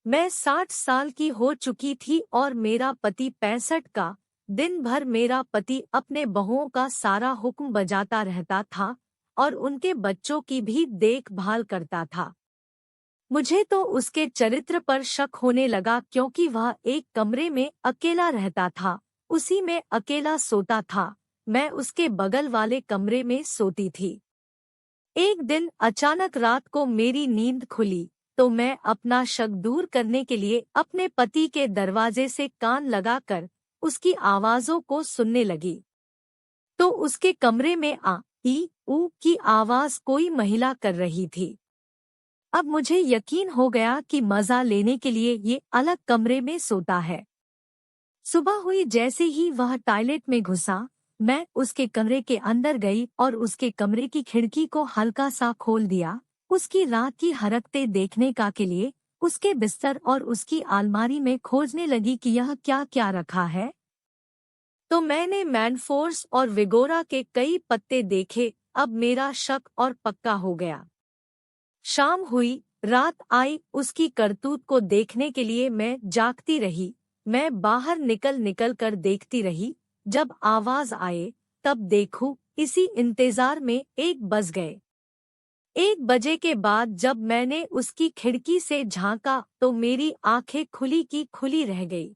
मैं 60 साल की हो चुकी थी और मेरा पति 65 का। दिन भर मेरा पति अपने बहुओं का सारा हुक्म बजाता रहता था और उनके बच्चों की भी देखभाल करता था। मुझे तो उसके चरित्र पर शक होने लगा, क्योंकि वह एक कमरे में अकेला रहता था, उसी में अकेला सोता था। मैं उसके बगल वाले कमरे में सोती थी। एक दिन अचानक रात को मेरी नींद खुली, तो मैं अपना शक दूर करने के लिए अपने पति के दरवाजे से कान लगाकर उसकी आवाजों को सुनने लगी। तो उसके कमरे में आ ई ऊ की आवाज कोई महिला कर रही थी। अब मुझे यकीन हो गया कि मजा लेने के लिए ये अलग कमरे में सोता है। सुबह हुई जैसे ही वह टॉयलेट में घुसा, मैं उसके कमरे के अंदर गई और उसके कमरे की खिड़की को हल्का सा खोल दिया, उसकी रात की हरकतें देखने का के लिए उसके बिस्तर और उसकी अलमारी में खोजने लगी कि यह क्या क्या रखा है। तो मैंने मैनफोर्स और विगोरा के कई पत्ते देखे। अब मेरा शक और पक्का हो गया। शाम हुई, रात आई, उसकी करतूत को देखने के लिए मैं जागती रही। मैं बाहर निकल निकल कर देखती रही। जब आवाज आए तब देखूं, इसी इंतजार में 1 बज गए। 1 बजे के बाद जब मैंने उसकी खिड़की से झांका तो मेरी आंखें खुली की खुली रह गई।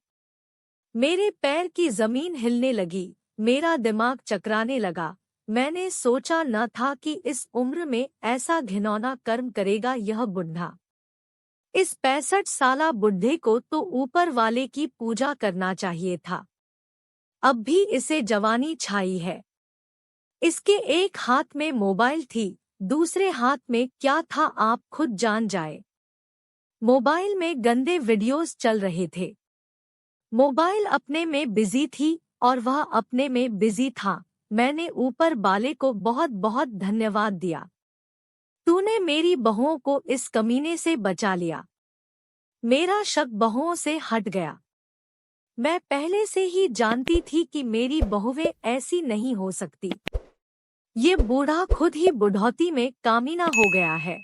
मेरे पैर की जमीन हिलने लगी, मेरा दिमाग चकराने लगा। मैंने सोचा न था कि इस उम्र में ऐसा घिनौना कर्म करेगा यह बुढ़ा। इस 65 साला बुढ़े को तो ऊपर वाले की पूजा करना चाहिए था। अब भी इसे जवानी छाई है। इसके एक हाथ में मोबाइल थी, दूसरे हाथ में क्या था आप खुद जान जाए। मोबाइल में गंदे वीडियोस चल रहे थे। मोबाइल अपने में बिजी थी और वह अपने में बिजी था। मैंने ऊपर वाले को बहुत बहुत धन्यवाद दिया। तूने मेरी बहुओं को इस कमीने से बचा लिया। मेरा शक बहुओं से हट गया। मैं पहले से ही जानती थी कि मेरी बहुएं ऐसी नहीं हो सकती। ये बूढ़ा खुद ही बुढ़ौती में कामीना हो गया है।